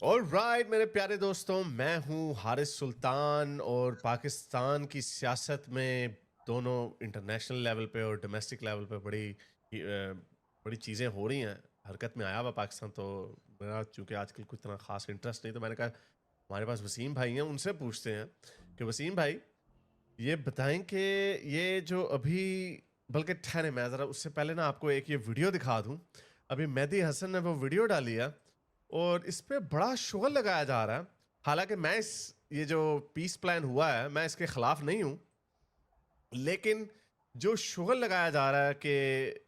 Alright मेरे प्यारे दोस्तों, मैं हूँ हारिस सुल्तान और पाकिस्तान की सियासत में दोनों इंटरनेशनल लेवल पे और डोमेस्टिक लेवल पे बड़ी चीज़ें हो रही हैं। हरकत में आया हुआ पाकिस्तान। तो मेरा चूंकि आजकल कुछ इतना खास इंटरेस्ट नहीं, तो मैंने कहा हमारे पास वसीम भाई हैं, उनसे पूछते हैं कि वसीम भाई ये बताएं कि ये जो अभी, बल्कि ठहरे मैं ज़रा उससे पहले ना आपको एक ये वीडियो दिखा दूं। अभी मेहदी हसन ने वो वीडियो डाली है और इस पे बड़ा शोर लगाया जा रहा है। हालांकि मैं इस ये जो पीस प्लान हुआ है मैं इसके खिलाफ नहीं हूं, लेकिन जो शोर लगाया जा रहा है कि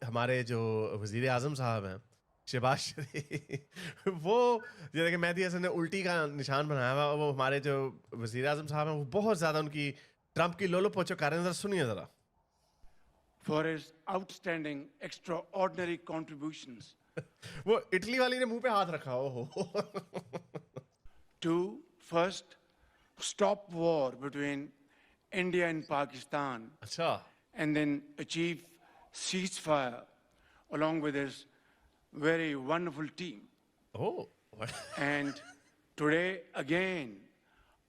हमारे जो वजीर आजम साहब हैं शहबाज शरीफ वो जैसे कि मेहदी हसन ने उल्टी का निशान बनाया हुआ, वो हमारे जो वजीर आजम साहब हैं वो बहुत ज़्यादा उनकी ट्रंप की लोलो पोचो कर रहे हैं। ज़रा सुनिए ज़रा। for his outstanding, extraordinary contributions वो इटली वाली ने मुंह पे हाथ रखा। ओहो to first stop war between India and Pakistan अच्छा। and then achieve ceasefire along with his very wonderful team. Oh And today, again,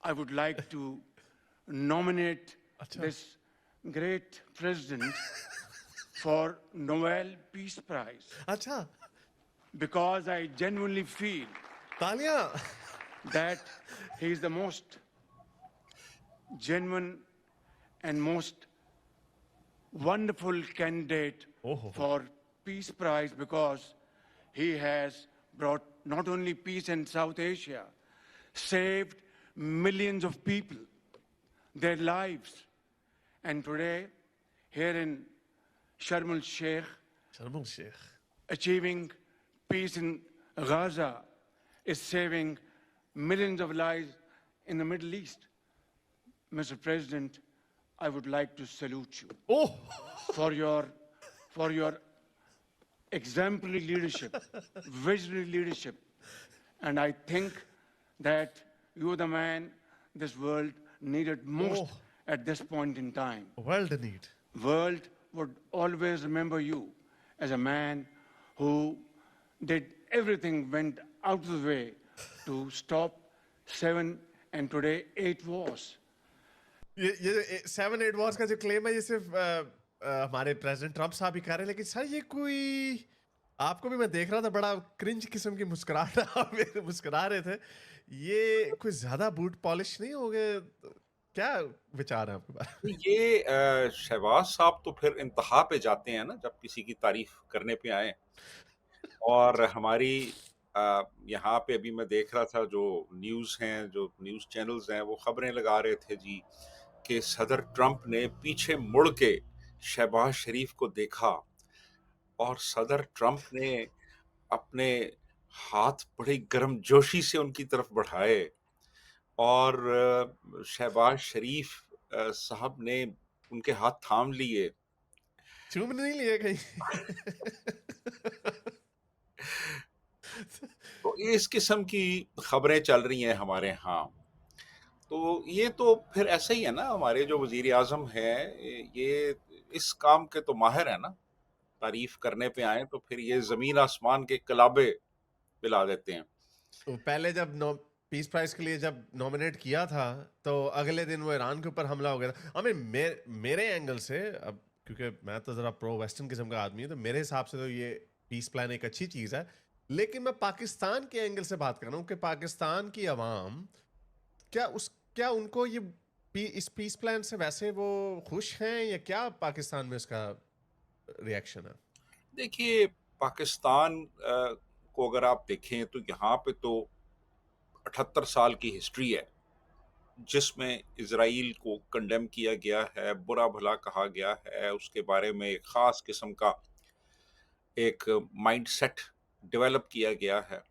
I would like to nominate अच्छा this great president for Nobel Peace Prize अच्छा। because I genuinely feel तालियां। that he is the most genuine and most wonderful candidate ओहो for Peace Prize because he has brought not only peace in South Asia, saved millions of people, their lives. And today, here in Sharm el Sheikh, Sharm el Sheikh. achieving peace in Gaza is saving millions of lives in the Middle East. Mr. President, I would like to salute you oh for your exemplary leadership, visionary leadership. And I think that you're the man this world needed most oh at this point in time. World need. World would always remember you as a man who did everything, went out of the way to stop 7 and today 8 wars. ये 7-8 Wars का जो claim है ये सिर्फ हमारे president Trump साहब ही कर रहे हैं, लेकिन सर ये कोई आपको भी मैं देख रहा था बड़ा क्रिंज किस्म की मुस्कुराहट आप मुस्कुरा रहे थे। ये कोई ज्यादा बूट पॉलिश नहीं हो गए? क्या विचार है आपके पास? ये शहबाज साहब तो फिर इंतहा पे जाते हैं ना जब किसी की तारीफ करने पे आए। और हमारी यहाँ पे अभी मैं देख रहा था जो न्यूज़ हैं, जो न्यूज़ चैनल्स हैं, वो खबरें लगा रहे थे जी कि सदर ट्रंप ने पीछे मुड़ के शहबाज शरीफ को देखा और सदर ट्रंप ने अपने हाथ बड़ी गर्मजोशी से उनकी तरफ बढ़ाए और शहबाज शरीफ साहब ने उनके हाथ थाम लिए। चूम नहीं लिए कहीं? तो इस किस्म की खबरें चल रही हैं हमारे यहाँ। तो ये तो फिर ऐसा ही है ना, हमारे जो वज़ीर आज़म हैं, ये इस काम के तो माहिर हैं ना, तारीफ़ करने पे आएँ तो फिर ये ज़मीन आसमान के कलाबे पिला देते हैं। तो पहले जब पीस प्राइज के लिए जब नॉमिनेट किया था तो अगले दिन वो ईरान के ऊपर हमला हो गया था। आई मीन मेरे एंगल से, अब क्योंकि मैं तो ज़रा प्रो वेस्टर्न किस्म का आदमी हूँ, तो मेरे हिसाब से तो ये पीस प्लान एक अच्छी चीज़ है। लेकिन मैं पाकिस्तान के एंगल से बात कर रहा हूँ कि पाकिस्तान की आवाम क्या उनको ये इस पीस प्लान से वैसे वो खुश हैं या क्या पाकिस्तान में इसका रिएक्शन है? देखिए, पाकिस्तान को अगर आप देखें तो यहाँ पे तो 78 साल की हिस्ट्री है, जिसमें इज़राइल को कंडेम किया गया है, बुरा-भला कहा गया है, उसके बारे में एक ख़ास किस्म का एक माइंडसेट डेवलप किया गया है।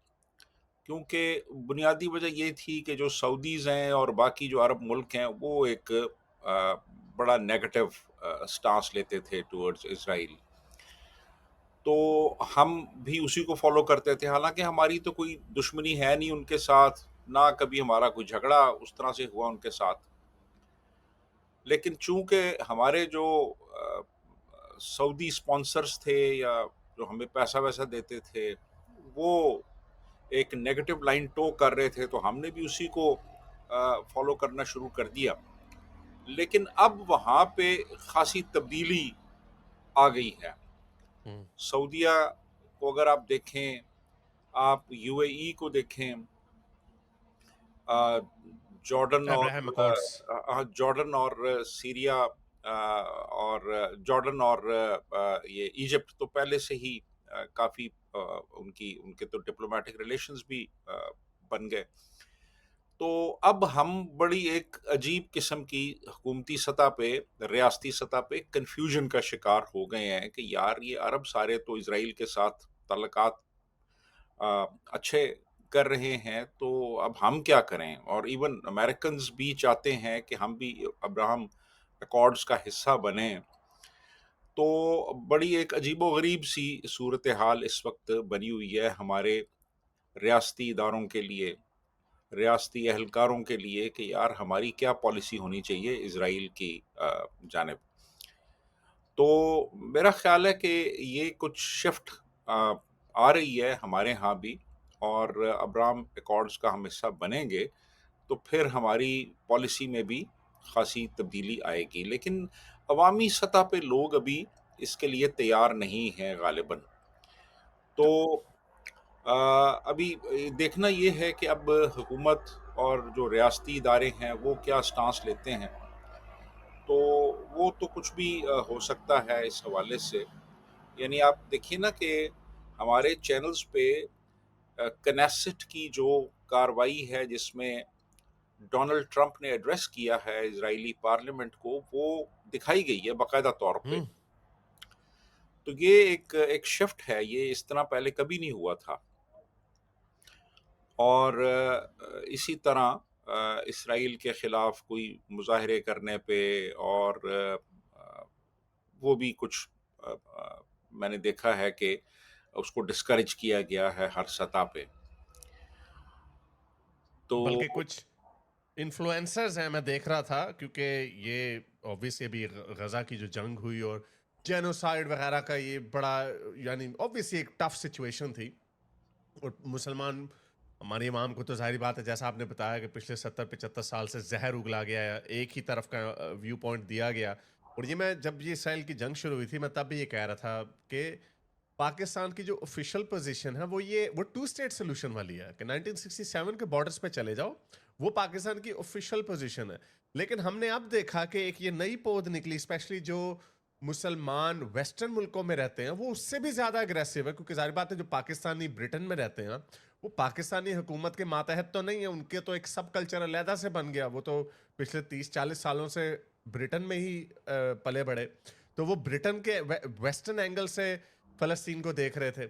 क्योंकि बुनियादी वजह ये थी कि जो सऊदीज़ हैं और बाकी जो अरब मुल्क हैं, वो एक बड़ा नेगेटिव स्टांस लेते थे टुवर्ड्स इज़राइल। तो हम भी उसी को फ़ॉलो करते थे, हालाँकि हमारी तो कोई दुश्मनी है नहीं उनके साथ, ना कभी हमारा कोई झगड़ा उस तरह से हुआ उनके साथ। लेकिन चूँकि हमारे जो सऊदी स्पॉन्सर्स थे या जो हमें पैसा-वैसा देते थे, वो एक नेगेटिव लाइन टो कर रहे थे, तो हमने भी उसी को फॉलो करना शुरू कर दिया। लेकिन अब वहाँ पे खासी तब्दीली आ गई है। हम्म। सऊदीया को अगर आप देखें, आप यूएई को देखें, अ, जॉर्डन और अब्राहम अकॉर्ड्स। जॉर्डन और सीरिया, और जॉर्डन और ये इजिप्ट तो पहले से ही काफ़ी उनकी उनके तो डिप्लोमेटिक रिलेशंस भी बन गए। तो अब हम बड़ी एक अजीब किस्म की हुकूमती सतह पे, रियासती सतह पे कन्फ्यूजन का शिकार हो गए हैं कि यार ये अरब सारे तो इसराइल के साथ ताल्लुकात अच्छे कर रहे हैं, तो अब हम क्या करें? और इवन अमेरिकन्स भी चाहते हैं कि हम भी अब्राहम अकॉर्ड्स का हिस्सा बने। तो बड़ी एक अजीबो-गरीब सी सूरत हाल इस वक्त बनी हुई है हमारे रियासती इदारों के लिए, रियासती एहलकारों के लिए कि यार हमारी क्या पॉलिसी होनी चाहिए इसराइल की जानिब। तो मेरा ख्याल है कि ये कुछ शिफ्ट आ रही है हमारे यहाँ भी, और अब्राहम अकॉर्ड्स का हम हिस्सा बनेंगे तो फिर हमारी पॉलिसी में भी खासी तब्दीली आएगी। लेकिन अवामी सतह पे लोग अभी इसके लिए तैयार नहीं हैं गालिबन। तो अ, अभी देखना ये है कि अब हुकूमत और जो रियासती इदारे हैं वो क्या स्टांस लेते हैं। तो वो तो कुछ भी हो सकता है इस हवाले से। यानी आप देखिए ना कि हमारे चैनल्स पे कनेसेट की जो कार्रवाई है जिसमें डोनाल्ड ट्रंप ने एड्रेस किया है इजरायली पार्लियामेंट को, वो दिखाई गई है बाकायदा तौर पे। हम्म। तो ये एक एक शिफ्ट है, ये इस तरह पहले कभी नहीं हुआ था। और इसी तरह इसराइल के खिलाफ कोई मुजाहरे करने पे, और वो भी कुछ मैंने देखा है कि उसको डिस्करेज किया गया है हर सतह पे। तो बल्कि कुछ इन्फ्लुएंसर्स हैं, मैं देख रहा था, क्योंकि ये ऑब्वियसली अभी गजा की जो जंग हुई और जेनोसाइड वगैरह का ये बड़ा, यानी ऑब्वियसली एक टफ सिचुएशन थी। और मुसलमान, हमारे इमाम को तो जाहिर बात है, जैसा आपने बताया कि पिछले 70-75 साल से जहर उगला गया है, एक ही तरफ का व्यू पॉइंट दिया गया। और ये मैं जब ये इसराइल की जंग शुरू हुई थी, मैं तब भी ये कह रहा था कि पाकिस्तान की जो ऑफिशियल पोजीशन है वो टू स्टेट सोल्यूशन वाली है कि 1967 के बॉर्डर्स पे चले जाओ, वो पाकिस्तान की ऑफिशियल पोजीशन है। लेकिन हमने अब देखा कि एक ये नई पौध निकली, स्पेशली जो मुसलमान वेस्टर्न मुल्कों में रहते हैं, वो उससे भी ज्यादा अग्रेसिव है, क्योंकि जाहिर बात है जो पाकिस्तानी ब्रिटेन में रहते हैं वो पाकिस्तानी हुकूमत के मातहत तो नहीं है, उनके तो एक सब कल्चर अलहदा से बन गया, वो तो पिछले 30-40 सालों से ब्रिटेन में ही पले बड़े। तो वो ब्रिटेन के वेस्टर्न एंगल से फलस्तीन को देख रहे थे।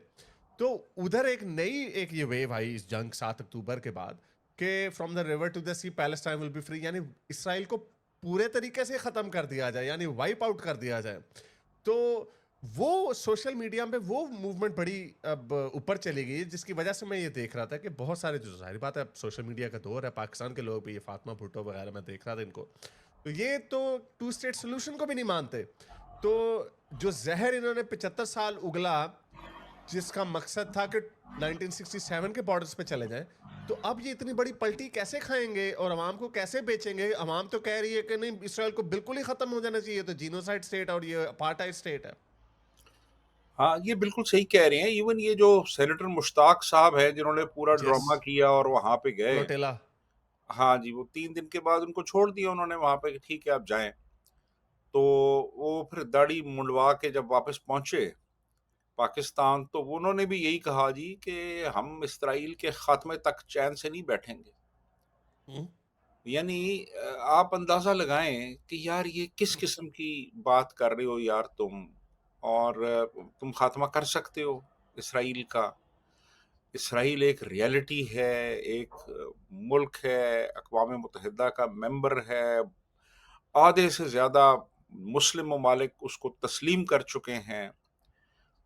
तो उधर एक नई एक ये वेव आई इस जंग 7 अक्टूबर के बाद कि from the river to the sea Palestine will be free, यानी इसराइल को पूरे तरीके से खत्म कर दिया जाए, यानी वाइप आउट कर दिया जाए। तो वो सोशल मीडिया पे वो मूवमेंट बड़ी अब ऊपर चली गई, जिसकी वजह से मैं ये देख रहा था कि बहुत सारे, जो जाहिर बात है अब सोशल मीडिया का दौर है, पाकिस्तान के लोग भी, ये फातिमा भुट्टो वगैरह मैं देख रहा था इनको, तो ये तो टू स्टेट सोल्यूशन को भी नहीं मानते। तो जो जहर इन्होंने 75 साल उगला, जिसका मकसद था कि 1967 के बॉर्डर्स पे चले जाएं, तो अब ये इतनी बड़ी पलटी कैसे खाएंगे और अवाम को कैसे बेचेंगे? अवाम तो कह रही है कि नहीं, इसराइल को बिल्कुल ही खत्म हो जाना चाहिए, तो जीनोसाइड स्टेट और ये अपार्टाइड स्टेट है। हाँ, ये बिल्कुल सही कह रहे हैं। इवन ये जो सेनेटर मुश्ताक साहब हैं जिन्होंने पूरा यस। ड्रामा किया और वहां पे गए, फ्लोटेला। हाँ जी, वो 3 दिन के बाद उनको छोड़ दिया उन्होंने वहां पे कि ठीक है आप जाएं। तो वो फिर दाढ़ी मुंडवा के जब वापस पहुंचे पाकिस्तान, तो उन्होंने भी यही कहा जी कि हम इसराइल के खात्मे तक चैन से नहीं बैठेंगे। हम्म। यानी आप अंदाजा लगाएं कि यार ये किस किस्म की बात कर रहे हो यार तुम, और तुम खात्मा कर सकते हो इसराइल का। इसराइल एक रियलिटी है, एक मुल्क है, अक़वाम मुत्तहिदा का मेंबर है, आधे से ज़्यादा मुस्लिम ममालिक उसको तस्लीम कर चुके हैं,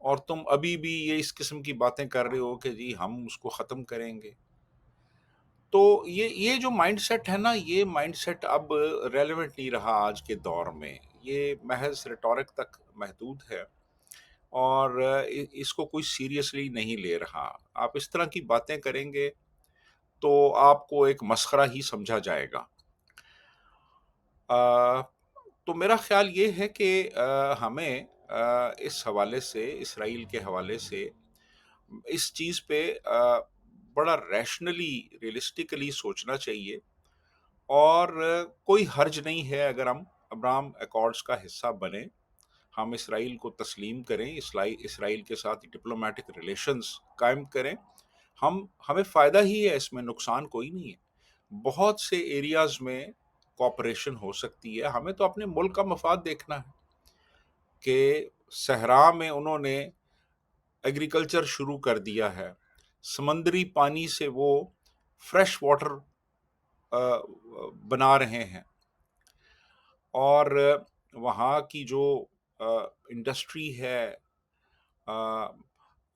और तुम अभी भी ये इस किस्म की बातें कर रहे हो कि जी हम उसको ख़त्म करेंगे। तो ये जो माइंडसेट है ना, ये माइंडसेट अब रेलेवेंट नहीं रहा आज के दौर में। ये महज़ रिटॉरिक तक महदूद है। और इसको कोई सीरियसली नहीं ले रहा। आप इस तरह की बातें करेंगे तो आपको एक मसखरा ही समझा जाएगा। अ, तो मेरा ख़्याल ये है कि हमें इस हवाले से, इसराइल के हवाले से इस चीज़ पे बड़ा रैशनली, रियलिस्टिकली सोचना चाहिए और कोई हर्ज नहीं है अगर हम अब्राहम अकॉर्ड्स का हिस्सा बनें, हम इसराइल को तस्लीम करें, इसराइल के साथ डिप्लोमैटिक रिलेशंस कायम करें। हमें फ़ायदा ही है इसमें, नुकसान कोई नहीं है। बहुत से एरियाज़ में कोऑपरेशन हो सकती है, हमें तो अपने मुल्क का मफ़ाद देखना है कि सहरा में उन्होंने एग्रीकल्चर शुरू कर दिया है। समुद्री पानी से वो फ्रेश वाटर बना रहे हैं और वहाँ की जो इंडस्ट्री है, अ,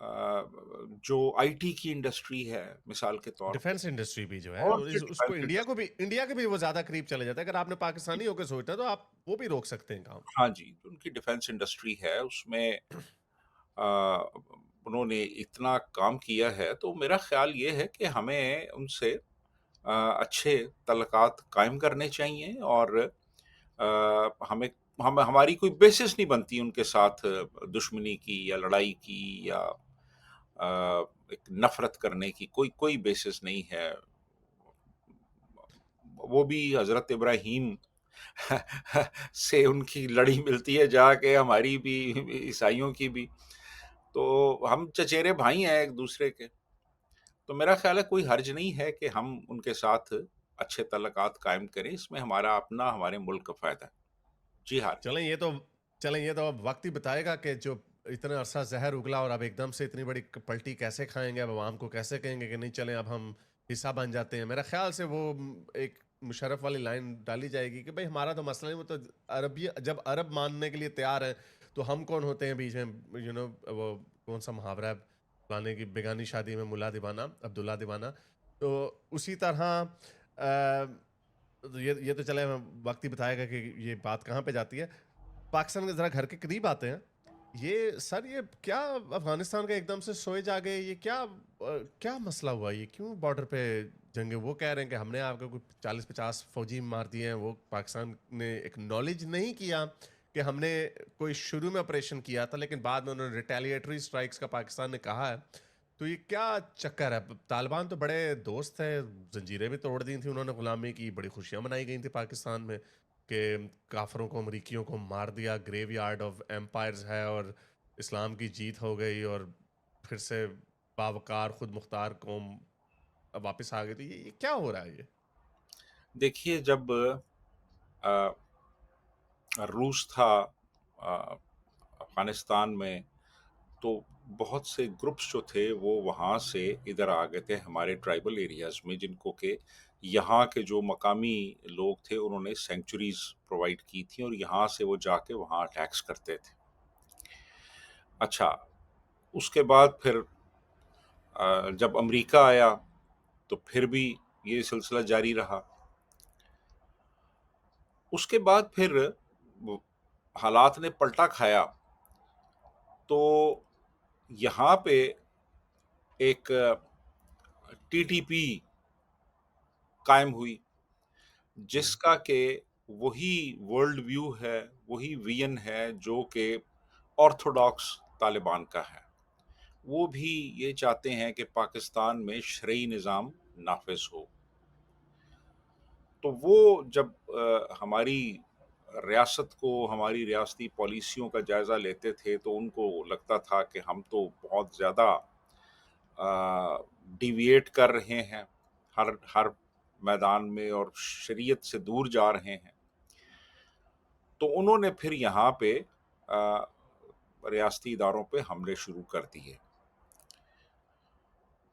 जो आईटी की इंडस्ट्री है मिसाल के तौर पे, डिफेंस इंडस्ट्री भी जो है और जो उसको डिफेंस इंडिया इंडस्ट्री, के भी वो ज्यादा करीब चले जाता है। अगर आपने पाकिस्तानी होकर सोचना है तो आप वो भी रोक सकते हैं काम। हाँ जी, जो उनकी डिफेंस इंडस्ट्री है उसमें अ, उन्होंने इतना काम किया है, तो मेरा ख्याल ये है कि हमें उनसे अच्छे तल्लुकात कायम करने चाहिए और हमें हमारी कोई बेसिस नहीं बनती उनके साथ दुश्मनी की या लड़ाई की या एक नफ़रत करने की कोई कोई बेसिस नहीं है। वो भी हज़रत इब्राहीम से उनकी लड़ी मिलती है जाके, हमारी भी, ईसाइयों की भी। तो हम चचेरे भाई हैं एक-दूसरे के। तो मेरा ख़्याल है कोई हर्ज नहीं है कि हम उनके साथ अच्छे तल्लुकात कायम करें, इसमें हमारा अपना, हमारे मुल्क का फ़ायदा है। जी हाँ। चलें ये तो चलें ये तो अब वक्त ही बताएगा कि जो इतना अरसा जहर उगला और अब एकदम से इतनी बड़ी पलटी कैसे खाएंगे, अब आवाम को कैसे कहेंगे कि नहीं चलें अब हम हिस्सा बन जाते हैं। मेरा ख्याल से वो एक मुशर्रफ वाली लाइन डाली जाएगी कि भाई हमारा तो मसला नहीं, वो तो अरबी जब अरब मानने के लिए तैयार है तो हम कौन होते हैं बीच में, वो कौन सा मुहावरा है फलाने की बेगानी शादी में मुला दीवाना अब्दुल्ला दीवाना। तो उसी तरह तो ये तो चले वक्त ही बताएगा कि ये बात कहाँ पे जाती है। पाकिस्तान के ज़रा घर के करीब आते हैं। ये सर ये क्या अफ़गानिस्तान का एकदम से सोए जागे, ये क्या मसला हुआ? ये क्यों बॉर्डर पे जंगे? वो कह रहे हैं कि हमने आपके कुछ 40-50 फ़ौजी मार दिए हैं। वो पाकिस्तान ने एक्नॉलेज नहीं किया कि हमने कोई शुरू में ऑपरेशन किया था, लेकिन बाद में उन्होंने रिटेलिएटरी स्ट्राइक्स का पाकिस्तान ने कहा है। तो ये क्या चक्कर है? तालिबान तो बड़े दोस्त थे, जंजीरें भी तोड़ दी थी उन्होंने गुलामी की, बड़ी खुशियाँ मनाई गई थी पाकिस्तान में कि काफरों को, अमरीकियों को मार दिया, ग्रेवयार्ड ऑफ एम्पायर्स है और इस्लाम की जीत हो गई और फिर से बावकार खुद मुख्तार कौम अब वापस आ गई। तो ये क्या हो रहा है ये? देखिए जब अ, रूस था अफ़गानिस्तान में, तो बहुत से ग्रुप्स जो थे वो वहाँ से इधर आ गए थे हमारे ट्राइबल एरियाज़ में, जिनको के यहाँ के जो मकामी लोग थे उन्होंने सैंक्चुरीज़ प्रोवाइड की थी और यहाँ से वो जाके वहाँ अटैक्स करते थे। अच्छा, उसके बाद फिर जब अमेरिका आया तो फिर भी ये सिलसिला जारी रहा। उसके बाद फिर वो हालात ने पलटा खाया, तो यहाँ पे एक टीटीपी कायम हुई, हम्म। जिसका के वही वर्ल्ड व्यू है, वही विज़न है जो कि ऑर्थोडॉक्स तालिबान का है। वो भी ये चाहते हैं कि पाकिस्तान में शरई निज़ाम नाफ़िज़ हो। तो वो जब हमारी रियासत को, हमारी रियासती पॉलिसियों का जायज़ा लेते थे, तो उनको लगता था कि हम तो बहुत ज़्यादा डिविएट कर रहे हैं हर हर मैदान में और शरीयत से दूर जा रहे हैं। तो उन्होंने फिर यहाँ पे रियासती इदारों पे हमले शुरू कर दिए।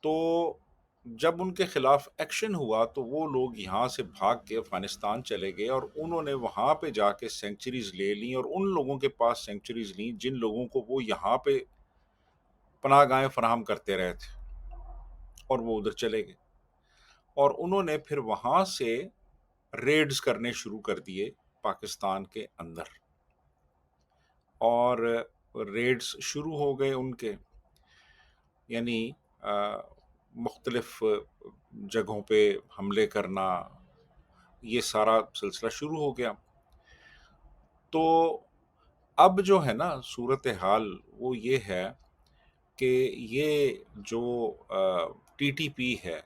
तो जब उनके खिलाफ एक्शन हुआ तो वो लोग यहाँ से भाग के अफ़गानिस्तान चले गए और उन्होंने वहाँ पे जाके सेंचुरीज़ ले ली और उन लोगों के पास सेंचुरीज़ लीं जिन लोगों को वो यहाँ पे पनाहगाहें फ़राहम करते रहे थे और वो उधर चले गए। और उन्होंने फिर वहाँ से रेड्स करने शुरू कर दिए पाकिस्तान के अंदर। और रेड्स शुरू हो गए उनके, यानी मुख्तलिफ जगहों पे हमले करना, ये सारा सिलसिला शुरू हो गया। तो अब जो है ना सूरत हाल वो ये है कि ये जो टीटीपी है,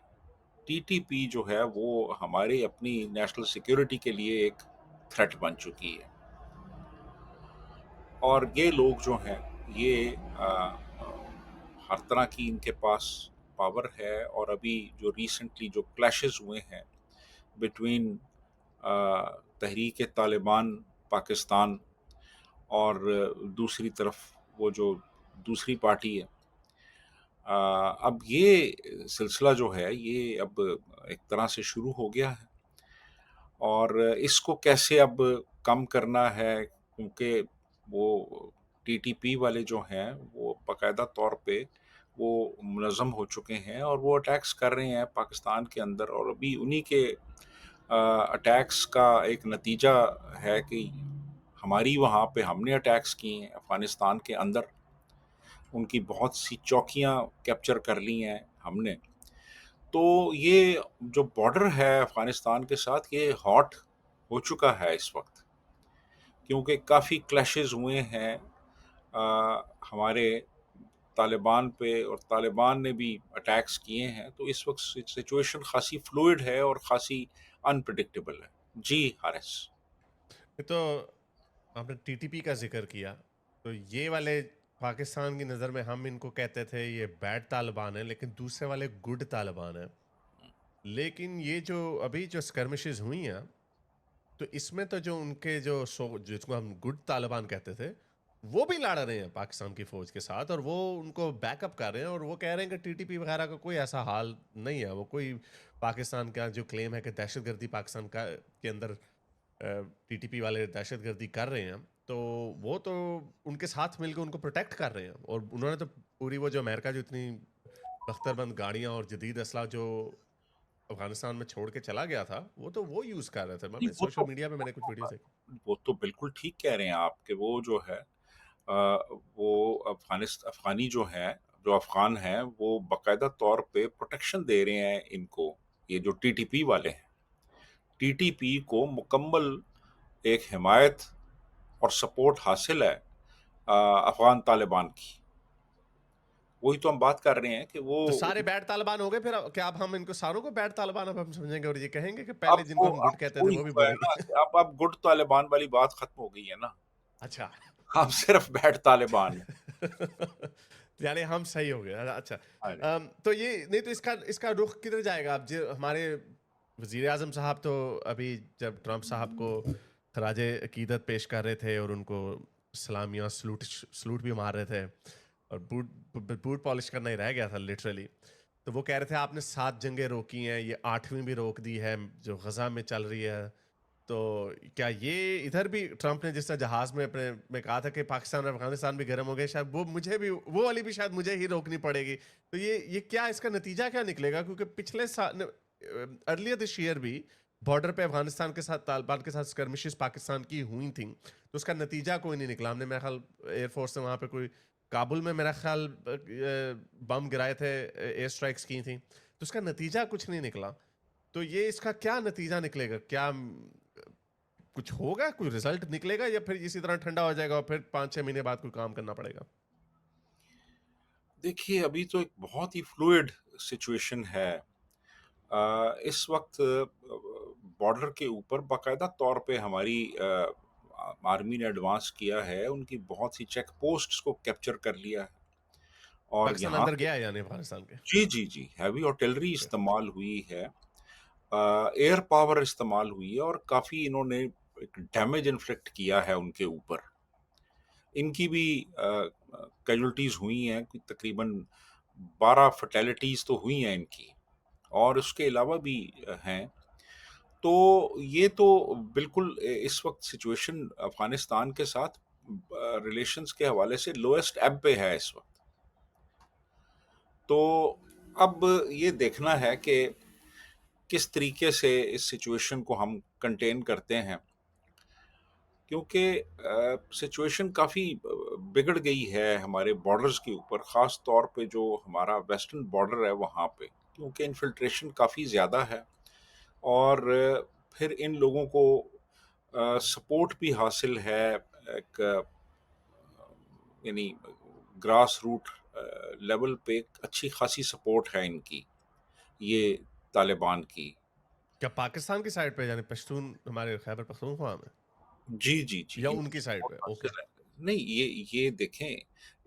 टीटीपी जो है वो हमारी अपनी नेशनल सिक्योरिटी के लिए एक थ्रेट बन चुकी है। और ये लोग जो हैं ये हर तरह की इनके पास पावर है, और अभी जो रिसेंटली जो क्लैशेस हुए हैं बिटवीन तहरीक तालिबान पाकिस्तान और दूसरी तरफ वो जो दूसरी पार्टी है, अब ये सिलसिला जो है ये अब एक तरह से शुरू हो गया है, और इसको कैसे अब कम करना है, क्योंकि वो टीटीपी वाले जो हैं वो बाकायदा तौर पे वो मुनज़्ज़म हो चुके हैं और वो अटैक्स कर रहे हैं पाकिस्तान के अंदर, और अभी उन्हीं के अटैक्स का एक नतीजा है कि हमारी वहाँ पे हमने अटैक्स किए हैं अफ़गानिस्तान के अंदर, उनकी बहुत सी चौकियाँ कैप्चर कर ली हैं हमने। तो ये जो बॉर्डर है अफ़गानिस्तान के साथ ये हॉट हो चुका है इस वक़्त, क्योंकि काफ़ी क्लैशेस हुए हैं हमारे तालिबान पे, और तालिबान ने भी अटैक्स किए हैं, तो इस वक़्त सिचुएशन ख़ासी फ्लूइड है और ख़ासी अनप्रेडिक्टेबल है। जी, हारिस। ये तो आपने टीटीपी का जिक्र किया, तो ये वाले पाकिस्तान की नज़र में हम इनको कहते थे ये बैड तालिबान है, लेकिन दूसरे वाले गुड तालिबान है। लेकिन ये जो अभी जो स्कर्मिशेस हुई हैं, तो इसमें तो जो उनके जो जिसको हम गुड तालिबान कहते थे, वो भी लड़ रहे हैं पाकिस्तान की फौज के साथ, और वो उनको बैकअप कर रहे हैं, और वो कह रहे हैं कि टीटीपी वगैरह का कोई ऐसा हाल नहीं है। वो कोई पाकिस्तान का जो क्लेम है कि दहशतगर्दी पाकिस्तान का के अंदर टीटीपी वाले दहशतगर्दी कर रहे हैं, तो वो तो उनके साथ मिलकर उनको प्रोटेक्ट कर रहे हैं। और उन्होंने तो पूरी वो जो अमेरिका जो इतनी बख्तरबंद गाड़ियां और जदीद असला जो अफगानिस्तान में छोड़ के चला गया था, वो तो वो यूज़ कर रहे थे। नहीं, मैंने सोशल मीडिया पे मैंने कुछ वीडियोस देखी। वो तो बिल्कुल ठीक कह रहे हैं आप कि वो जो है वो अफ़गानी जो हैं, जो अफ़गान हैं, वो बाकायदा तौर पे प्रोटेक्शन दे रहे हैं इनको, ये जो टीटीपी वाले हैं। टीटीपी को मुकम्मल एक हिमायत और सपोर्ट हासिल है अफ़गान तालिबान की। वही तो हम बात कर रहे हैं कि वो तो सारे बैड तालिबान हो गए फिर? क्या अब हम इनको सारों को बैड तालिबान अब हम समझेंगे और ये कहेंगे कि पहले जिनको हम गुड अब कहते थे वही वो भी हुआ बुरे है ही ना हैं? कि अब गुड तालिबान वाली बात खत्म हो गई है ना। अच्छा। अब सिर्फ बैड तालिबान है। यानी हम सही हो गए। अच्छा। हाँ जी। तो ये नहीं, तो इसका इसका रुख किधर जाएगा? अब जो हमारे वजीर आजम साहब तो अभी जब ट्रंप साहब को खराज अकीदत पेश कर रहे थे और उनको सलामियाँ सलूट सलूट भी मार रहे थे, और बूट बूट पॉलिश करना ही रह गया था लिटरली। तो वो कह रहे थे आपने 7 जंगें रोकी हैं, ये 8वीं भी रोक दी है जो गजा में चल रही है। तो क्या ये इधर भी ट्रंप ने जिस तरह जहाज में अपने में कहा था कि पाकिस्तान और अफगानिस्तान भी गर्म हो गए, शायद वो मुझे भी वो वाली भी शायद मुझे ही रोकनी पड़ेगी। तो ये क्या इसका नतीजा क्या निकलेगा? क्योंकि पिछले साल अर्लियर दिस ईयर भी बॉर्डर पे अफगानिस्तान के साथ तालिबान के साथ स्कर्मिशेस पाकिस्तान की हुई थी, तो उसका नतीजा कोई नहीं निकला। हमने मेरा ख्याल एयरफोर्स ने वहाँ पे कोई काबुल में मेरा ख्याल बम गिराए थे, एयर स्ट्राइक्स की थी, तो उसका नतीजा कुछ नहीं निकला। तो ये इसका क्या नतीजा निकलेगा? क्या कुछ होगा, कोई रिजल्ट निकलेगा, या फिर इसी तरह ठंडा हो जाएगा और फिर 5-6 महीने बाद कोई काम करना पड़ेगा? देखिए, अभी तो एक बहुत ही फ्लूइड सिचुएशन है। इस वक़्त बॉर्डर के ऊपर बाकायदा तौर पे हमारी आर्मी ने एडवांस किया है, उनकी बहुत सी चेक पोस्ट्स को कैप्चर कर लिया है, और पाकिस्तान यहाँ अंदर पे गया है यानी अफगानिस्तान के? जी, जी, जी, हेवी आर्टिलरी ओके। इस्तेमाल हुई है, एयर पावर इस्तेमाल हुई है, और काफ़ी इन्होंने एक डैमेज इन्फ्लिक्ट किया है उनके ऊपर। इनकी भी कैजुअल्टीज़ हुई हैं, कि तकरीबन 12 फैटेलिटीज़ तो हुई हैं इनकी, और उसके अलावा भी हैं। तो ये तो बिल्कुल इस वक़्त सिचुएशन अफ़गानिस्तान के साथ रिलेशंस के हवाले से लोएस्ट एब पे है इस वक़्त। तो अब ये देखना है कि किस तरीके से इस सिचुएशन को हम कंटेन करते हैं, क्योंकि सिचुएशन काफ़ी बिगड़ गई है हमारे बॉर्डर्स के ऊपर, ख़ास तौर पे जो हमारा वेस्टर्न बॉर्डर है वहाँ पे, क्योंकि इन्फिल्ट्रेशन काफ़ी ज़्यादा है और फिर इन लोगों को सपोर्ट भी हासिल है, एक यानी ग्रास रूट लेवल पे अच्छी खासी सपोर्ट है इनकी, ये तालिबान की। क्या पाकिस्तान की साइड पे यानी पश्तून हमारे खैबर पख्तूनख्वा में, जी, जी, जी, या इनकी उनकी साइड सपोर्ट पे? ओके। हासिल है। नहीं, ये देखें,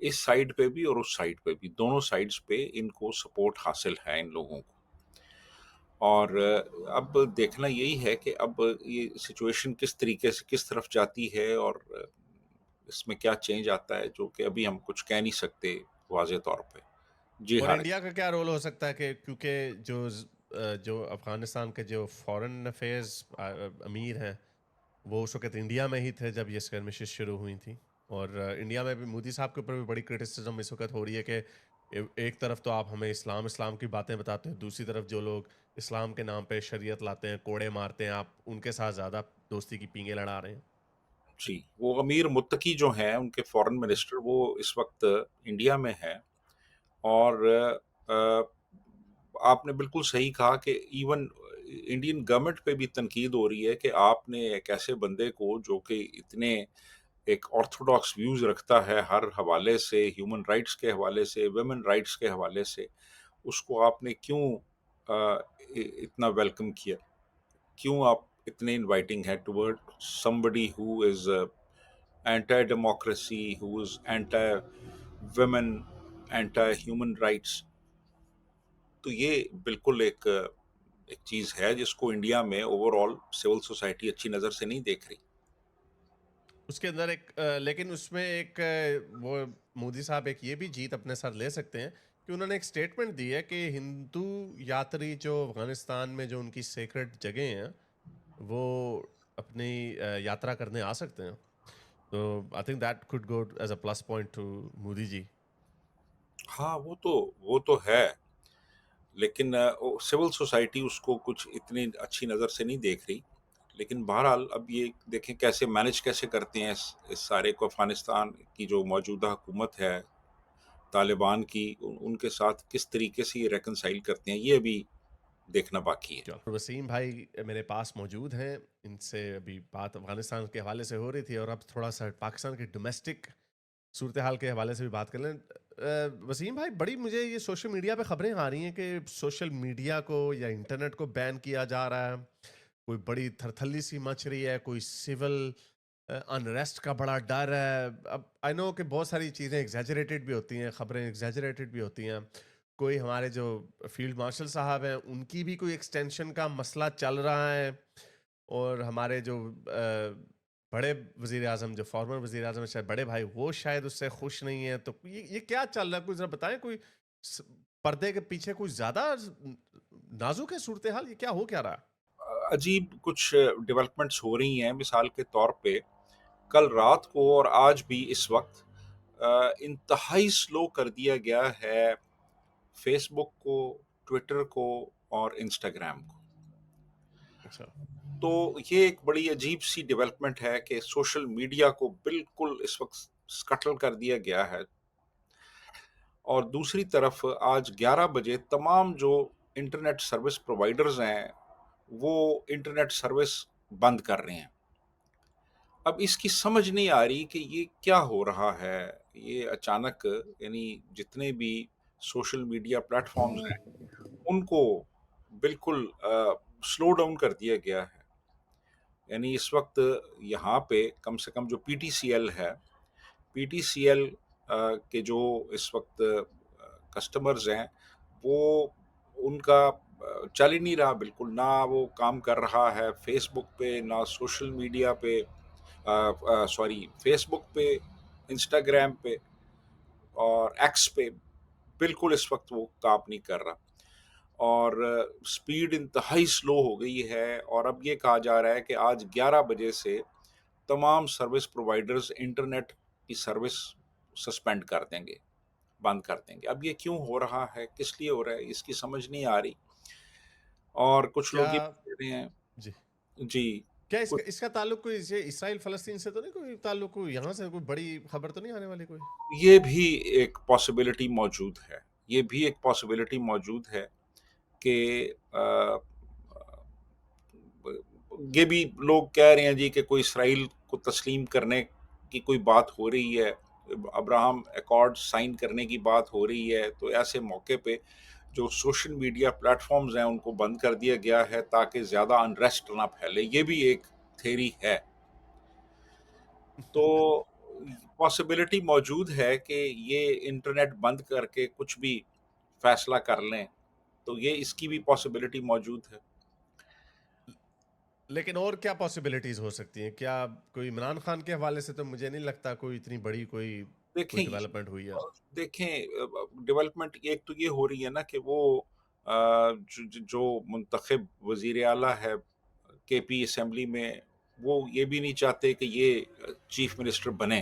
इस साइड पे भी और उस साइड पे भी, दोनों साइड्स पे इनको सपोर्ट हासिल है इन लोगों को। और अब देखना यही है कि अब ये सिचुएशन किस तरीके से किस तरफ जाती है और इसमें क्या चेंज आता है, जो कि अभी हम कुछ कह नहीं सकते वाज़े तौर पे। जी, और हाँ। इंडिया का क्या रोल हो सकता है कि क्योंकि जो अफगानिस्तान के जो फॉरेन अफेयर्स अमीर हैं, वो उस वक्त इंडिया में ही थे जब ये स्कर्मिशेस शुरू हुई थी। और इंडिया में भी मोदी साहब के ऊपर भी बड़ी क्रिटिसिज्म इस वक्त हो रही है कि एक तरफ तो आप हमें इस्लाम इस्लाम की बातें बताते हैं, दूसरी तरफ जो लोग इस्लाम के नाम पे शरीयत लाते हैं, कोड़े मारते हैं, आप उनके साथ ज़्यादा दोस्ती की पींगे लड़ा रहे हैं। जी, वो अमीर मुत्तकी जो हैं, उनके फॉरेन मिनिस्टर, वो इस वक़्त इंडिया में हैं और आपने बिल्कुल सही कहा कि इवन इंडियन गवर्नमेंट पे भी तनकीद हो रही है कि आपने एक ऐसे बंदे को जो कि इतने एक ऑर्थोडॉक्स व्यूज़ रखता है हर हवाले से, ह्यूमन राइट्स के हवाले से, वुमेन राइट्स के हवाले से, उसको आपने क्यों इतना वेलकम किया? क्यों आप इतने इनवाइटिंग हैं toward somebody who is anti democracy, who is anti women, anti human rights? तो ये बिल्कुल एक चीज है जिसको इंडिया में ओवरऑल सिविल सोसाइटी अच्छी नजर से नहीं देख रही। उसके अंदर लेकिन उसमें वो मोदी साहब एक ये भी जीत अपने साथ ले सकते हैं कि उन्होंने एक स्टेटमेंट दी है कि हिंदू यात्री जो अफगानिस्तान में जो उनकी सेक्रेट जगह हैं, वो अपनी यात्रा करने आ सकते हैं। तो I think that could go as a plus point to Modi ji. हाँ, वो तो है, लेकिन सिविल सोसाइटी उसको कुछ इतनी अच्छी नज़र से नहीं देख रही। लेकिन बहरहाल अब ये देखें कैसे मैनेज कैसे करते हैं इस सारे को, अफ़गानिस्तान की जो मौजूदा हुकूमत है, तालिबान की, उनके साथ किस तरीके से ये रेकंसाइल करते हैं, ये अभी देखना बाकी है। चलो, वसीम भाई मेरे पास मौजूद हैं। इनसे अभी बात अफगानिस्तान के हवाले से हो रही थी, और अब थोड़ा सा पाकिस्तान की डोमेस्टिक सूरत हाल के हवाले से भी बात कर लें। वसीम भाई, बड़ी मुझे ये सोशल मीडिया पे खबरें आ रही हैं कि सोशल मीडिया को या इंटरनेट को बैन किया जा रहा है। कोई बड़ी थरथल्ली सी मच रही है, कोई सिविल अनरेस्ट का बड़ा डर है। अब आई नो कि बहुत सारी चीज़ें एग्जैजरेटेड भी होती हैं, खबरें एग्जैजरेटेड भी होती हैं। कोई हमारे जो फील्ड मार्शल साहब हैं, उनकी भी कोई एक्सटेंशन का मसला चल रहा है। और हमारे जो बड़े वजीर आजम, जो फॉर्मर वजीर आजम शायद बड़े भाई, वो शायद उससे खुश नहीं है। तो ये क्या चल रहा है, कुछ जरा बताएं। कोई स- पर्दे के पीछे कुछ ज्यादा नाजुक है सूरत हाल, ये क्या हो क्या रहा है? अजीब कुछ डेवलपमेंट्स हो रही हैं, मिसाल के तौर पे कल रात को और आज भी इस वक्त इंतहाई स्लो कर दिया गया है फेसबुक को, ट्विटर को और इंस्टाग्राम को। अच्छा। तो ये एक बड़ी अजीब सी डेवलपमेंट है कि सोशल मीडिया को बिल्कुल इस वक्त स्कटल कर दिया गया है। और दूसरी तरफ आज 11 बजे तमाम जो इंटरनेट सर्विस प्रोवाइडर्स हैं, वो इंटरनेट सर्विस बंद कर रहे हैं। अब इसकी समझ नहीं आ रही कि ये क्या हो रहा है। ये अचानक, यानी जितने भी सोशल मीडिया प्लेटफॉर्म्स हैं, उनको बिल्कुल स्लो डाउन कर दिया गया है। यानी इस वक्त यहाँ पे कम से कम जो पीटीसीएल है, पीटीसीएल के जो इस वक्त कस्टमर्स हैं, वो उनका चल ही नहीं रहा बिल्कुल, ना वो काम कर रहा है फेसबुक पे, ना सोशल मीडिया पे, सॉरी फेसबुक पे, इंस्टाग्राम पे और एक्स पे, बिल्कुल इस वक्त वो काम नहीं कर रहा। और स्पीड इंतहाई स्लो हो गई है और अब ये कहा जा रहा है कि आज 11 बजे से तमाम सर्विस प्रोवाइडर्स इंटरनेट की सर्विस सस्पेंड कर देंगे, बंद कर देंगे। अब ये क्यों हो रहा है, किस लिए हो रहा है, इसकी समझ नहीं आ रही। और कुछ क्या? लोग ये कह रहे हैं। जी। जी, क्या कुछ इसका इसका ताल्लुक कोई इसे इसराइल फ़लस्तीन से तो नहीं, कोई ताल्लुक, कोई यहाँ से कोई बड़ी खबर तो नहीं आने वाली कोई? ये भी एक पॉसिबिलिटी मौजूद है। ये भी एक पॉसिबिलिटी मौजूद है कि ये भी लोग कह रहे हैं जी कि कोई इसराइल को तस्लीम करने की कोई बात हो रही है, अब्राहम अकॉर्ड साइन करने की बात हो रही है, तो ऐसे मौके पे जो सोशल मीडिया प्लेटफ़ॉर्म्स हैं उनको बंद कर दिया गया है ताकि ज़्यादा अनरेस्ट ना फैले, ये भी एक थ्योरी है। तो पॉसिबिलिटी मौजूद है कि ये इंटरनेट बंद करके कुछ भी फैसला कर लें, तो ये इसकी भी पॉसिबिलिटी मौजूद है। लेकिन और क्या पॉसिबिलिटीज़ हो सकती हैं? क्या कोई इमरान खान के हवाले से तो मुझे नहीं लगता कोई इतनी बड़ी कोई कोई देखें डेवलपमेंट हुई है। देखें डेवलपमेंट एक तो ये हो रही है ना कि वो जो मुंतखब वज़ीर आला है केपी असेंबली में, वो ये भी नहीं चाहते कि ये चीफ मिनिस्टर बने।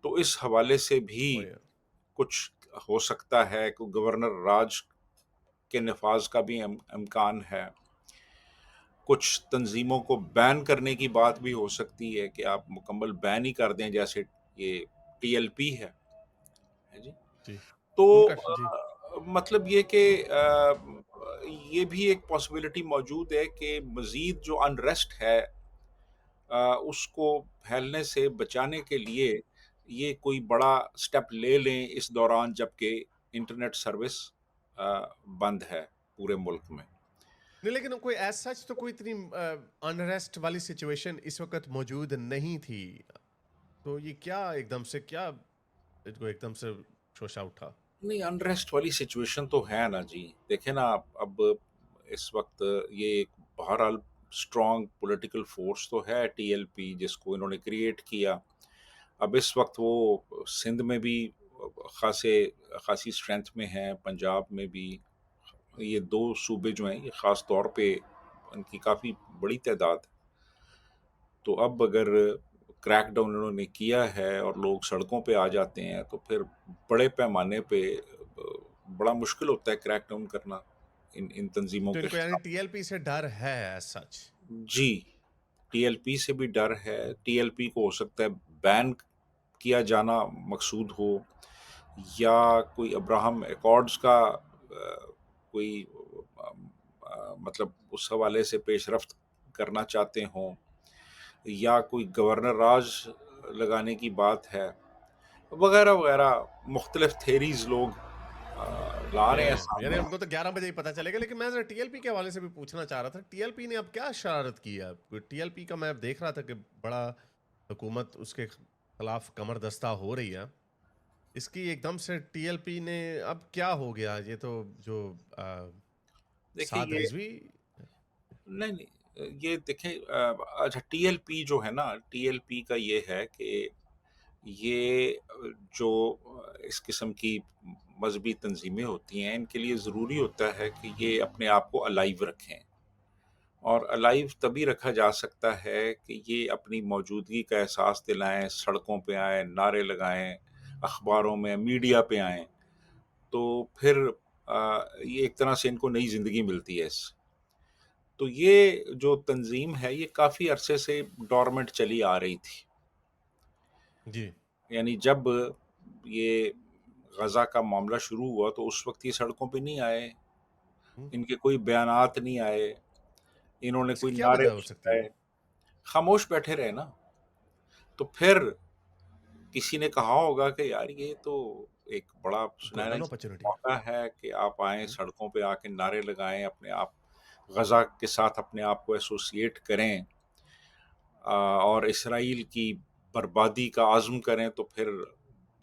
तो इस हवाले से भी वही है। कुछ हो सकता है कि गवर्नर राज के नफाज का भी इम्कान है। कुछ तंजीमों को बैन करने की बात भी हो सकती है कि आप मुकम्मल बैन ही कर दें, जैसे ये टीएलपी है जी। जी। तो उनका जी। मतलब ये कि ये भी एक पॉसिबिलिटी मौजूद है कि मज़ीद जो अनरेस्ट है उसको फैलने से बचाने के लिए ये कोई बड़ा स्टेप ले लें इस दौरान जबकि इंटरनेट सर्विस बंद है पूरे मुल्क में। नहीं, लेकिन कोई एज़ सच तो कोई इतनी अनरेस्ट वाली सिचुएशन इस वक़्त मौजूद नहीं थी। तो ये क्या एकदम से क्या इनको एकदम से शोषा उठा? नहीं, अनरेस्ट वाली सिचुएशन तो है ना जी। देखें ना, अब इस वक़्त ये एक बहरहाल स्ट्रॉन्ग पॉलिटिकल फ़ोर्स तो है टीएलपी, जिसको इन्होंने क्रिएट किया। अब इस वक़्त वो सिंध में भी ख़ासे ख़ासी स्ट्रेंथ में हैं, पंजाब में भी। ये 2 सूबे जो हैं, ये ख़ास तौर पे इनकी काफ़ी बड़ी तादाद है। तो अब अगर क्रैकडाउन इन्होंने किया है और लोग सड़कों पे आ जाते हैं, तो फिर बड़े पैमाने पे बड़ा मुश्किल होता है क्रैकडाउन करना इन इन तंज़ीमों तो के इनको यानी खिलाफ। टीएलपी से डर है एज़ सच। जी, टीएलपी से भी डर है। टीएलपी को हो सकता है बैन किया जाना मकसूद हो, या कोई अब्राहम एकॉर्ड्स का कोई मतलब उस हवाले से पेशरफ्त करना चाहते हों, या कोई गवर्नर राज लगाने की बात है, वगैरह-वगैरह मुख्तलिफ थियरीज़ लोग ला रहे हैं यानी सामने। हमको तो 11 बजे ही पता चलेगा, लेकिन मैं ज़रा टीएलपी के हवाले से भी पूछना चाह रहा था। टीएलपी ने अब क्या शरारत की है? टीएलपी का मैं देख रहा था कि बड़ा हुकूमत उसके खिलाफ कमर दस्ता हो रही है। इसकी एकदम से टीएलपी ने अब क्या हो गया? ये तो जो देखिए सात ये रिजवी। नहीं, नहीं, ये देखें अच्छा, टीएलपी जो है ना, टीएलपी का ये है कि ये जो इस किस्म की मज़हबी तंज़ीमें होती हैं, इनके लिए ज़रूरी होता है कि ये अपने आप को अलाइव रखें, और अलाइव तभी रखा जा सकता है कि ये अपनी मौजूदगी का एहसास दिलाएँ, सड़कों पे आएँ, नारे लगाएँ, अखबारों में, मीडिया पे आएँ। तो फिर ये एक तरह से इनको नई ज़िंदगी मिलती है इससे। तो ये जो तंज़ीम है, ये काफ़ी अरसे से डोरमेंट चली आ रही थी। जी। यानी जब ये ग़ज़ा का मामला शुरू हुआ, तो उस वक़्त ये सड़कों पे नहीं आए, हुँ। इनके कोई बयानात नहीं आए, इन्होंने कोई इसकी क्या नारे वजह हो नहीं सकती है? लगाए, खामोश बैठे रहे ना। तो फिर किसी ने कहा होगा कि यार ये तो एक बड़ा सुनहरा गोल्डन अपॉर्च्युनिटी। मौका है कि आप आएँ, हुँ। सड़कों पे आके नारे लगाएँ, अपने आप ग़ज़ा के साथ अपने आप को एसोसिएट करें, और इसराइल की बर्बादी का आज़्म करें, तो फिर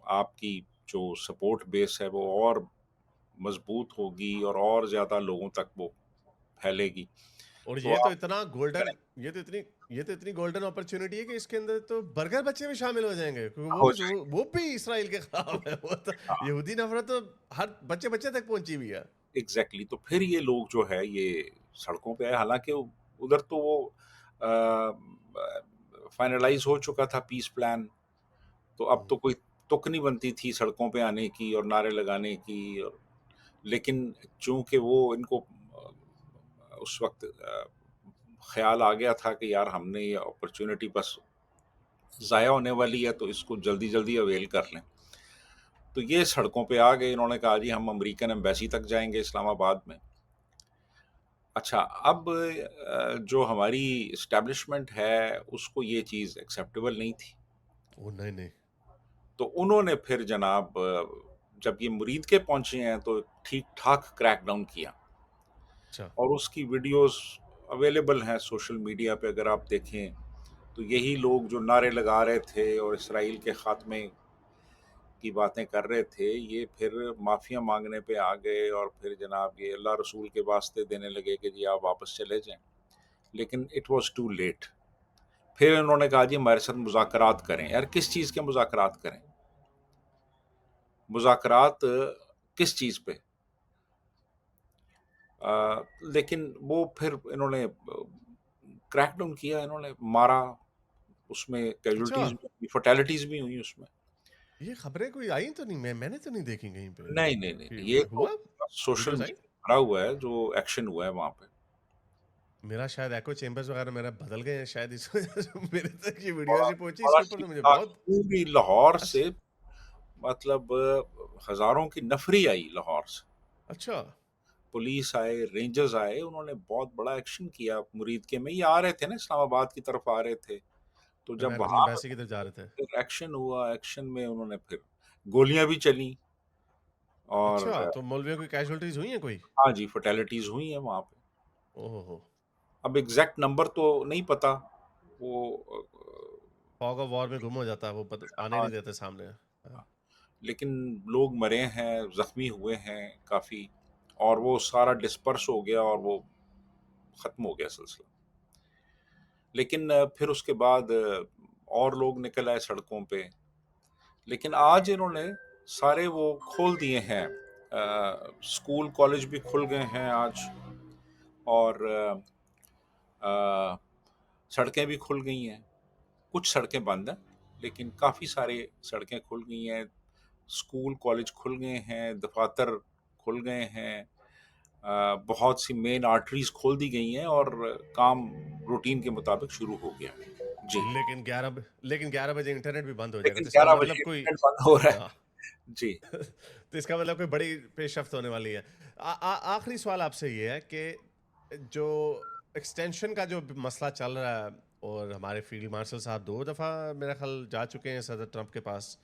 आपकी जो सपोर्ट बेस है वो और मज़बूत होगी और ज़्यादा लोगों तक वो फैलेगी। और तो ये तो आप इतना गोल्डन, ये तो इतनी गोल्डन अपॉर्च्युनिटी है कि इसके अंदर तो बर्गर बच्चे भी शामिल हो जाएंगे, क्योंकि हो जाए। वो भी इसराइल के खिलाफ है। वो तो हाँ, यहूदी नफरत तो हर बच्चे बच्चे तक पहुंची हुई है। एग्ज़ैक्टली। तो फिर ये लोग जो है ये सड़कों पे आए, हालाँकि उधर तो वो फाइनलाइज़ हो चुका था पीस प्लान, तो अब हम्म। तो कोई तुक नहीं बनती थी सड़कों पे आने की और नारे लगाने की, और लेकिन चूँकि वो इनको उस वक़्त ख्याल आ गया था कि यार हमने ये अपॉर्चुनिटी बस ज़ाया होने वाली है, तो इसको जल्दी-जल्दी अवेल कर लें। तो ये सड़कों पे आ गए, इन्होंने कहा जी हम अमेरिकन एम्बेसी तक जाएँगे इस्लामाबाद में। अच्छा, अब जो हमारी एस्टेब्लिशमेंट है, उसको ये चीज़ एक्सेप्टेबल नहीं थी। ओह नहीं नहीं। तो उन्होंने फिर जनाब जब ये मुरीद के पहुँचे हैं, तो ठीक-ठाक क्रैकडाउन किया अच्छा। और उसकी वीडियोज़ अवेलेबल हैं सोशल मीडिया पे, अगर आप देखें, तो यही लोग जो नारे लगा रहे थे और इसराइल के खात्मे की बातें कर रहे थे, ये फिर माफ़िया माँगने पे आ गए और फिर जनाब ये अल्लाह रसूल के वास्ते देने लगे कि जी आप वापस चले जाएँ। लेकिन इट वाज़ टू लेट। फिर उन्होंने कहा जी हमारे साथ मुज़ाकरात करें। यार किस चीज़ के मुज़ाकरात करें? मुज़ाकरात किस चीज़ पे? लेकिन वो फिर इन्होंने क्रैकडाउन किया, इन्होंने मारा, उसमें अच्छा, कैजुअल्टीज़ भी, फैटेलिटीज़ भी हुई उसमें। ये खबरें कोई आई तो नहीं, मैंने तो नहीं देखी कहीं पे नहीं, नहीं, नहीं, कि ये तो हुआ, सोशल वीडियोस आई। मीडिया पे भरा हुआ है जो एक्शन हुआ है वहाँ पे। मेरा शायद एको चेंबर्स वगैरह मेरा बदल गए हैं शायद, इस वजह से मेरे तक ये वीडियोस बड़ा नहीं पहुंची, बड़ा इसके ऊपर तो मुझे ठीक-ठाक बहुत पूरी लाहौर अच्छा। से, मतलब हज़ारों की नफ़री आई लाहौर से। अच्छा, पुलिस आए, रेंजर्स आए, उन्होंने बहुत बड़ा एक्शन किया मुरीद के में। ये आ रहे थे ना, इस्लामाबाद की तरफ आ रहे थे। तो जब अमेरिकन वहाँ एम्बेसी की तरफ जा रहे थे। फिर एक्शन हुआ, एक्शन में उन्होंने फिर गोलियाँ भी चलीं और अच्छा, तो मौलवियों की कैजुअलिटीज हुई हैं कोई? हाँ जी, फैटेलिटीज़ हुई हैं वहाँ पे। ओहो हो। अब एग्ज़ैक्ट नंबर तो नहीं पता, वो फॉग ऑफ वॉर में गुम हो जाता है वो, आने हाँ, नहीं देते सामने। हाँ। लेकिन लोग मरे हैं, ज़ख्मी हुए हैं काफ़ी, और वो सारा डिस्पर्स हो गया और वो ख़त्म हो गया सिलसिला। लेकिन फिर उसके बाद और लोग निकल आए सड़कों पे। लेकिन आज इन्होंने सारे वो खोल दिए हैं, स्कूल कॉलेज भी खुल गए हैं आज, और अ, सड़कें भी खुल गई हैं। कुछ सड़कें बंद हैं, लेकिन काफ़ी सारे सड़कें खुल गई हैं। स्कूल कॉलेज खुल गए हैं, दफातर खुल गए हैं, बहुत सी मेन आर्टरीज खोल दी गई हैं और काम रूटीन के मुताबिक शुरू हो गया है। जी। लेकिन 11 बजे इंटरनेट भी बंद हो जाएगा, लेकिन तो इसका 11 मतलब बजे कोई इंटरनेट बंद हो रहा हाँ। है। जी। तो इसका मतलब कोई बड़ी पेशरफ्त होने वाली है। आखिरी सवाल आपसे ये है कि जो एक्सटेंशन का जो मसला चल रहा है, और हमारे फील्ड मार्शल साहब 2 दफ़ा मेरा ख्याल जा चुके हैं सदर ट्रंप के पास,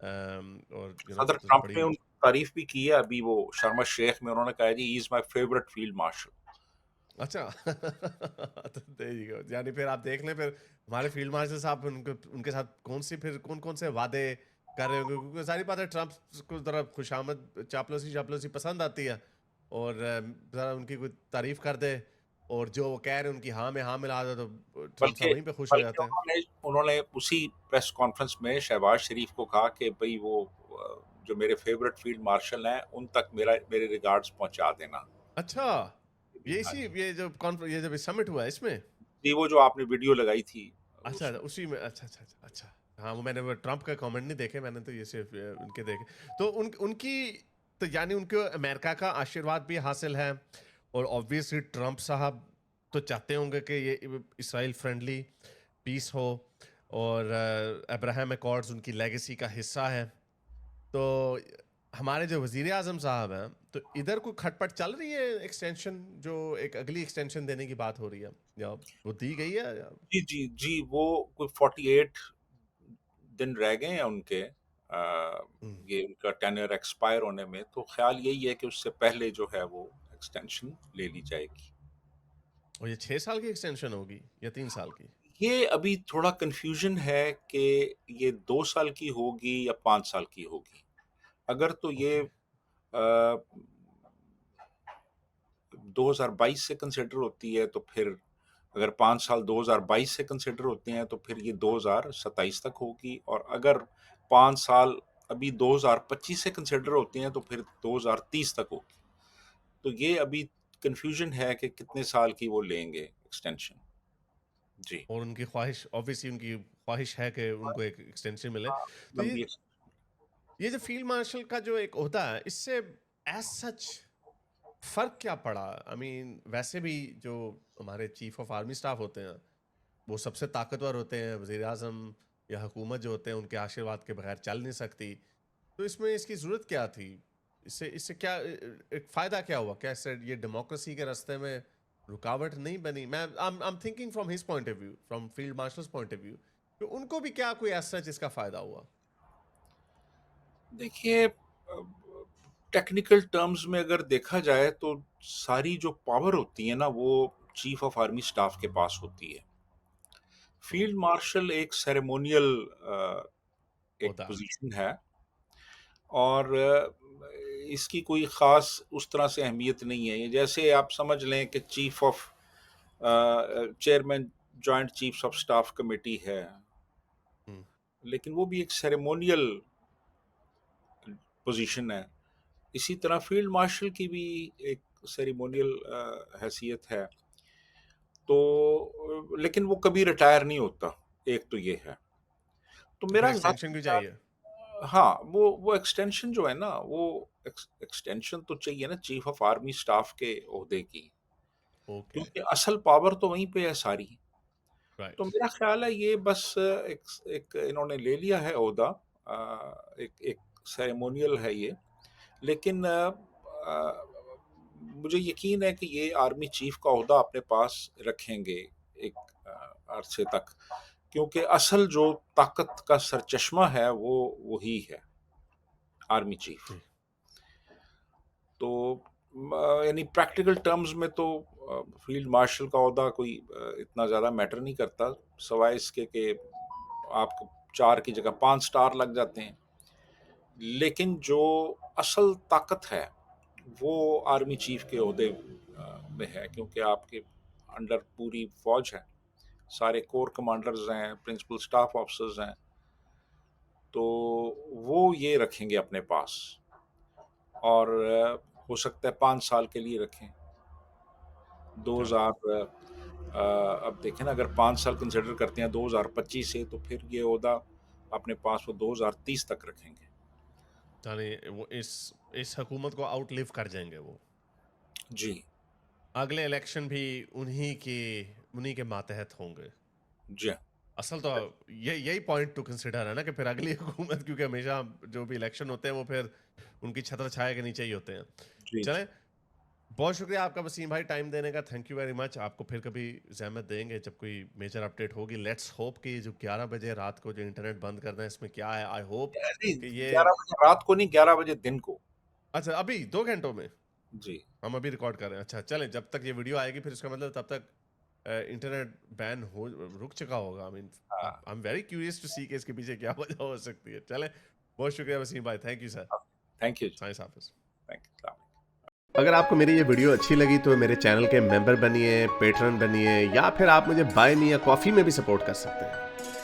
और सदर तो ट्रंप बड़ी ने उनकी तारीफ भी की है, अभी वो शर्म शेख में उन्होंने कहा है जी he is my favourite field marshal. अच्छा। तो there you go। यानी फिर आप देख लें, फिर हमारे फील्ड मार्शल साहब उनके साथ कौन कौन से वादे कर रहे होंगे, क्योंकि सारी बात है ट्रम्प को जरा खुशामद चापलूसी चापलूसी पसंद आती है, और जरा उनकी कोई तारीफ कर दे, और जो वो कह रहे हैं उनकी हाँ में हाँ मिला दे, तो ट्रम्प साहब बल्कि वहीं पे खुश हो बल्कि जाते हैं। उन्होंने उन्होंने उसी प्रेस कॉन्फ्रेंस में शहबाज शरीफ को कहा कि भई वो जो मेरे फेवरेट फील्ड मार्शल हैं, उन तक मेरे रिगार्ड्स पहुँचा देना। अच्छा, हाँ जी। ये जब समिट हुआ है इसमें। जी, वो जो आपने वीडियो लगाई थी अच्छा, उसमें। उसी में, अच्छा अच्छा अच्छा अच्छा। हाँ, वो मैंने वो ट्रम्प का कमेंट नहीं देखे, मैंने तो ये सिर्फ उनके देखे। तो उनकी, तो यानी उनको अमेरिका का आशीर्वाद भी हासिल है, और ऑब्वियसली ट्रम्प साहब तो चाहते होंगे कि ये इसराइल फ्रेंडली पीस हो, और अब्राहम अकॉर्ड्स उनकी लेगेसी का हिस्सा है। तो हमारे जो वजीर आजम साहब हैं, तो इधर कोई खटपट चल रही है, एक्सटेंशन, जो एक अगली एक्सटेंशन देने की बात हो रही है, या वो दी गई है या? जी, जी, जी, वो कोई 48 दिन रह गए हैं उनके, हम्म। ये उनका टेन्योर एक्सपायर होने में, तो ख़्याल यही है कि उससे पहले जो है वो एक्सटेंशन ले ली जाएगी। और ये 6 साल की एक्सटेंशन होगी या 3 साल की? ये अभी थोड़ा कन्फ्यूज़न है कि ये 2 साल की होगी या 5 साल की होगी। अगर तो ये ओके। 2022 से कंसिडर होती है, तो फिर अगर 5 साल 2022 से कंसिडर होते हैं तो फिर ये 2027 तक होगी, और अगर 5 साल अभी 2025 से कंसिडर होते हैं तो फिर 2030 तक होगी। तो ये अभी कन्फ्यूज़न है कि कितने साल की वो लेंगे एक्सटेंशन। जी। और उनकी ख्वाहिश, ऑब्वियसली उनकी ख्वाहिश है कि उनको एक एक्सटेंशन मिले। हाँ, तो लंबी ये जो फील्ड मार्शल का जो एक होता है, इससे एज सच फ़र्क क्या पड़ा? आई मीन वैसे भी जो हमारे चीफ ऑफ आर्मी स्टाफ होते हैं, वो सबसे ताकतवर होते हैं। वज़ीर-ए-आज़म या हुकूमत जो होते हैं, उनके आशीर्वाद के बगैर चल नहीं सकती। तो इसमें इसकी ज़रूरत क्या थी? इससे इससे क्या एक फ़ायदा क्या हुआ? क्या इससे ये डेमोक्रेसी के रास्ते में रुकावट नहीं बनी? I am thinking from his point of view, from field marshals point of view, तो उनको भी क्या कोई एज़ सच इसका फ़ायदा हुआ? देखिए, टेक्निकल टर्म्स में अगर देखा जाए तो सारी जो पावर होती है ना, वो चीफ ऑफ आर्मी स्टाफ के पास होती है। हुँ, फील्ड मार्शल एक सेरेमोनियल एक होता है। पोजीशन है, और इसकी कोई ख़ास उस तरह से अहमियत नहीं है। ये जैसे आप समझ लें कि chief of chairman joint chiefs of staff committee है, हुँ, लेकिन वो भी एक सेरेमोनियल पोजीशन है। इसी तरह फील्ड मार्शल की भी एक सेरेमोनियल हैसियत है। तो लेकिन वो कभी रिटायर नहीं होता, एक तो ये है। तो तो फिर मेरा एक्सटेंशन क्यों ज़्यादा, चाहिए? हाँ, वो एक्सटेंशन जो है ना, वो एक्सटेंशन तो चाहिए ना चीफ ऑफ आर्मी स्टाफ के ओहदे की, ओके, क्योंकि असल पावर तो वहीं पे है सारी। तो राइट। मेरा ख्याल है ये बस एक एक इन्होंने ले लिया है ओहदा, एक एक सेरेमोनियल है ये। लेकिन मुझे यकीन है कि ये आर्मी चीफ का ओहदा अपने पास रखेंगे एक अरसे तक, क्योंकि असल जो ताकत का सरचश्मा है वो वही है, आर्मी चीफ। जी, तो यानी प्रैक्टिकल टर्म्स में तो फील्ड मार्शल का ओहदा कोई इतना ज़्यादा मैटर नहीं करता, सवाए इसके कि आपको 4 की जगह 5 स्टार लग जाते हैं। लेकिन जो असल ताकत है, वो आर्मी चीफ के ओहदे में है, क्योंकि आपके अंडर पूरी फौज है, सारे कोर कमांडर्स हैं, प्रिंसिपल स्टाफ ऑफिसर्स हैं, तो वो ये रखेंगे अपने पास। और हो सकता है 5 साल के लिए रखें। चलो, 2000 अब देखें ना, अगर 5 साल कंसिडर करते हैं 2025 से, तो फिर ये ओहदा अपने पास वो 2030 तक रखेंगे। यानी वो इस हुकूमत को आउटलिव कर जाएँगे वो। जी, अगले इलेक्शन भी उन्हीं के मातहत होंगे। जी हाँ, असल तो यही पॉइंट टू कंसिडर है ना कि फिर अगली हुकूमत, क्योंकि हमेशा जो भी इलेक्शन होते हैं वो फिर उनकी छत्र छाया के नीचे ही होते हैं। जी, जी। चलें, बहुत शुक्रिया आपका वसीम भाई टाइम देने का, थैंक यू वेरी मच। आपको फिर कभी ज़हमत देंगे जब कोई मेजर अपडेट होगी। लेट्स होप कि जो 11 बजे रात को जो इंटरनेट बंद करना है इसमें क्या है, आई होप नहीं, कि ये 11 बजे रात को नहीं, 11 बजे दिन को। अच्छा अभी 2 घंटों में जी, हम अभी रिकॉर्ड कर रहे हैं। अच्छा चलें, जब तक ये वीडियो आएगी फिर इसका मतलब तब तक इंटरनेट बैन हो रुक चुका होगा। आई मीन हाँ, I am very curious to see कि इसके पीछे क्या वजह हो सकती है। चलें, बहुत शुक्रिया वसीम भाई, thank you sir. Thank you ji, साइंस हाफिज। Thank you. अगर आपको मेरी ये वीडियो अच्छी लगी तो मेरे चैनल के मेंबर बनिए, पेट्रन बनिए, या फिर आप मुझे बाय मी या कॉफ़ी में भी सपोर्ट कर सकते हैं।